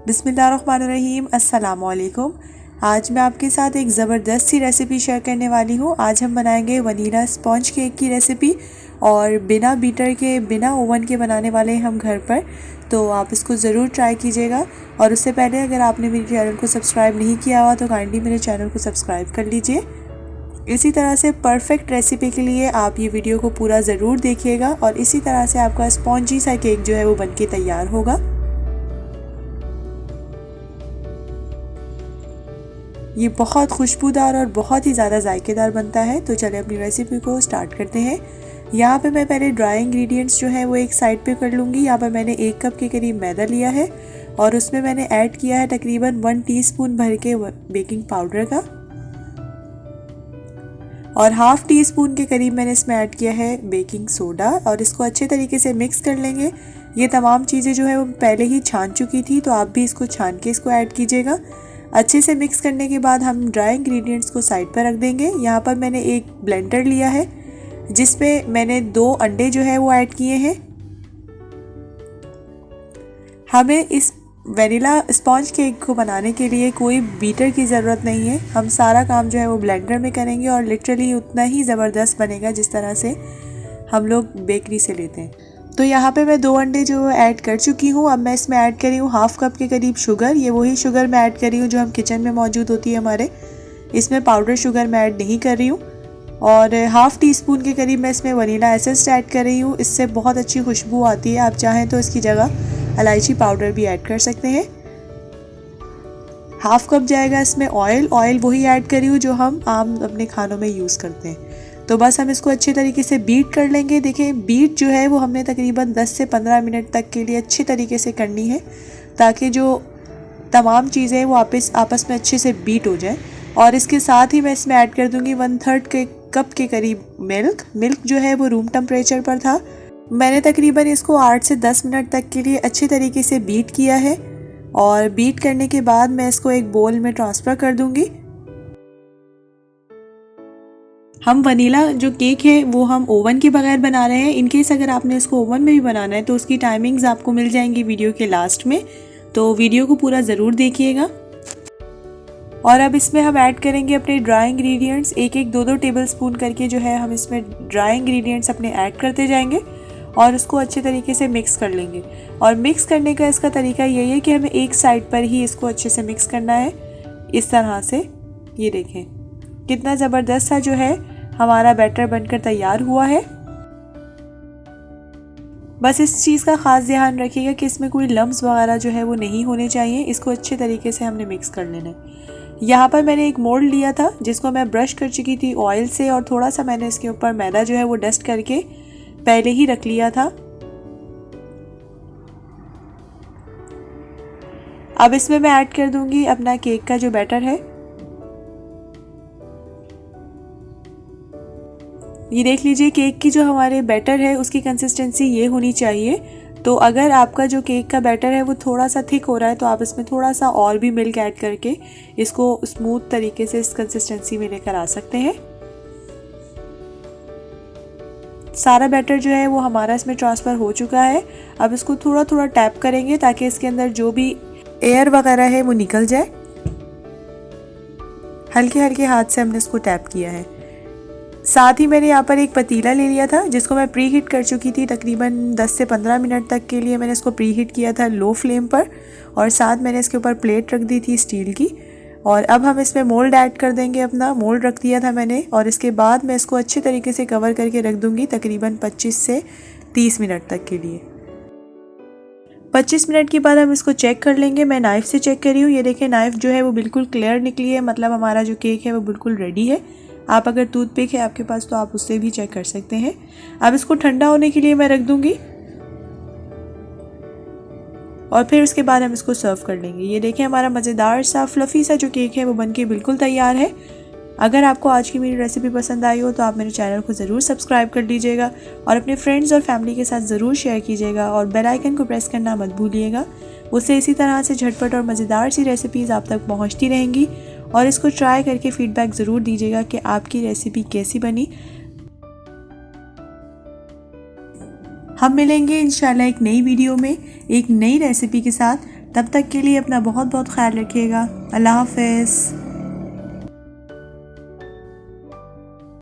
बिस्मिल्लाहिर्रहमानिर्रहीम, अस्सलाम वालेकुम। आज मैं आपके साथ एक ज़बरदस्त सी रेसिपी शेयर करने वाली हूँ। आज हम बनाएंगे वनीला स्पॉन्ज केक की रेसिपी और बिना बीटर के, बिना ओवन के बनाने वाले हम घर पर। तो आप इसको ज़रूर ट्राई कीजिएगा। और उससे पहले अगर आपने मेरे चैनल को सब्सक्राइब नहीं किया हुआ तो काइंडली मेरे चैनल को सब्सक्राइब कर लीजिए। इसी तरह से परफेक्ट रेसिपी के लिए आप ये वीडियो को पूरा ज़रूर देखिएगा और इसी तरह से आपका स्पॉन्जी सा केक जो है वो बनके तैयार होगा। ये बहुत खुशबूदार और बहुत ही ज़्यादा जायकेदार बनता है। तो चलिए अपनी रेसिपी को स्टार्ट करते हैं। यहाँ पे मैं पहले ड्राई इंग्रेडिएंट्स जो है वो एक साइड पे कर लूँगी। यहाँ पर मैंने 1 कप के करीब मैदा लिया है और उसमें मैंने ऐड किया है तकरीबन 1 टीस्पून भर के बेकिंग पाउडर का और हाफ टी स्पून के करीब मैंने इसमें ऐड किया है बेकिंग सोडा और इसको अच्छे तरीके से मिक्स कर लेंगे। ये तमाम चीज़ें जो है वो पहले ही छान चुकी थी, तो आप भी इसको छान के इसको ऐड कीजिएगा। अच्छे से मिक्स करने के बाद हम ड्राई इंग्रेडिएंट्स को साइड पर रख देंगे। यहाँ पर मैंने एक ब्लेंडर लिया है जिसमें मैंने 2 अंडे जो है वो ऐड किए हैं। हमें इस वनीला स्पॉन्ज केक को बनाने के लिए कोई बीटर की ज़रूरत नहीं है। हम सारा काम जो है वो ब्लेंडर में करेंगे और लिटरली उतना ही ज़बरदस्त बनेगा जिस तरह से हम लोग बेकरी से लेते हैं। तो यहाँ पे मैं 2 अंडे जो ऐड कर चुकी हूँ। अब मैं इसमें ऐड करी हूँ हाफ कप के करीब शुगर। ये वही शुगर मैं ऐड करी हूँ जो हम किचन में मौजूद होती है हमारे। इसमें पाउडर शुगर मैं ऐड नहीं कर रही हूँ। और हाफ टी स्पून के करीब मैं इसमें वनीला एसेंस ऐड कर रही हूँ। इससे बहुत अच्छी खुशबू आती है। आप चाहें तो इसकी जगह इलायची पाउडर भी ऐड कर सकते हैं। हाफ कप जाएगा इसमें ऑयल वही ऐड करी हूँ जो हम आम अपने खानों में यूज़ करते हैं। तो बस हम इसको अच्छे तरीके से बीट कर लेंगे। देखिए बीट जो है वो हमने तकरीबन 10 से 15 मिनट तक के लिए अच्छे तरीके से करनी है ताकि जो तमाम चीज़ें वो आपस में अच्छे से बीट हो जाए। और इसके साथ ही मैं इसमें ऐड कर दूंगी 1/3 के कप के करीब मिल्क जो है वो रूम टेम्परेचर पर था। मैंने तकरीबन इसको 8 से 10 मिनट तक के लिए अच्छे तरीके से बीट किया है और बीट करने के बाद मैं इसको एक बोल में ट्रांसफ़र कर दूंगी। हम वनीला जो केक है वो हम ओवन के बगैर बना रहे हैं। इनकेस अगर आपने इसको ओवन में भी बनाना है तो उसकी टाइमिंग्स आपको मिल जाएंगी वीडियो के लास्ट में, तो वीडियो को पूरा ज़रूर देखिएगा। और अब इसमें हम ऐड करेंगे अपने ड्राई इंग्रेडिएंट्स। 1-1, 2-2 टेबल स्पून करके जो है हम इसमें ड्राई इंग्रेडिएंट्स अपने ऐड करते जाएंगे और उसको अच्छे तरीके से मिक्स कर लेंगे। और मिक्स करने का इसका तरीका यही है कि हमें एक साइड पर ही इसको अच्छे से मिक्स करना है, इस तरह से। ये देखें कितना ज़बरदस्त सा जो है हमारा बैटर बनकर तैयार हुआ है। बस इस चीज़ का ख़ास ध्यान रखिएगा कि इसमें कोई लम्स वगैरह जो है वो नहीं होने चाहिए। इसको अच्छे तरीके से हमने मिक्स कर लेना है। यहाँ पर मैंने एक मोल्ड लिया था जिसको मैं ब्रश कर चुकी थी ऑयल से और थोड़ा सा मैंने इसके ऊपर मैदा जो है वो डस्ट करके पहले ही रख लिया था। अब इसमें मैं ऐड कर दूंगी अपना केक का जो बैटर है। ये देख लीजिए केक की जो हमारे बैटर है उसकी कंसिस्टेंसी ये होनी चाहिए। तो अगर आपका जो केक का बैटर है वो थोड़ा सा थिक हो रहा है तो आप इसमें थोड़ा सा और भी मिल्क ऐड करके इसको स्मूथ तरीके से इस कंसिस्टेंसी में लेकर आ सकते हैं। सारा बैटर जो है वो हमारा इसमें ट्रांसफ़र हो चुका है। अब इसको थोड़ा थोड़ा टैप करेंगे ताकि इसके अंदर जो भी एयर वगैरह है वो निकल जाए। हल्के हल्के हाथ से हमने इसको टैप किया है। साथ ही मैंने यहाँ पर एक पतीला ले लिया था जिसको मैं प्री हीट कर चुकी थी। तकरीबन 10 से 15 मिनट तक के लिए मैंने इसको प्री हीट किया था लो फ्लेम पर और साथ मैंने इसके ऊपर प्लेट रख दी थी स्टील की। और अब हम इसमें मोल्ड ऐड कर देंगे। अपना मोल्ड रख दिया था मैंने और इसके बाद मैं इसको अच्छे तरीके से कवर करके रख दूँगी तकरीबन 25 से 30 मिनट तक के लिए। 25 मिनट के बाद हम इसको चेक कर लेंगे। मैं नाइफ़ से चेक कर रही हूँ। ये देखें नाइफ़ जो है वो बिल्कुल क्लियर निकली है, मतलब हमारा जो केक है वो बिल्कुल रेडी है। आप अगर टूथपिक है आपके पास तो आप उससे भी चेक कर सकते हैं। अब इसको ठंडा होने के लिए मैं रख दूंगी और फिर उसके बाद हम इसको सर्व कर लेंगे। ये देखें हमारा मज़ेदार सा फ्लफ़ी सा जो केक है वो बनके बिल्कुल तैयार है। अगर आपको आज की मेरी रेसिपी पसंद आई हो तो आप मेरे चैनल को ज़रूर सब्सक्राइब कर लीजिएगा और अपने फ्रेंड्स और फैमिली के साथ ज़रूर शेयर कीजिएगा और बेल आइकन को प्रेस करना मत भूलिएगा। उससे इसी तरह से झटपट और मज़ेदार सी रेसिपीज़ आप तक पहुँचती रहेंगी। और इसको ट्राई करके फ़ीडबैक ज़रूर दीजिएगा कि आपकी रेसिपी कैसी बनी। हम मिलेंगे इंशाल्लाह एक नई वीडियो में एक नई रेसिपी के साथ। तब तक के लिए अपना बहुत बहुत ख्याल रखिएगा। अल्लाह हाफ़िज़।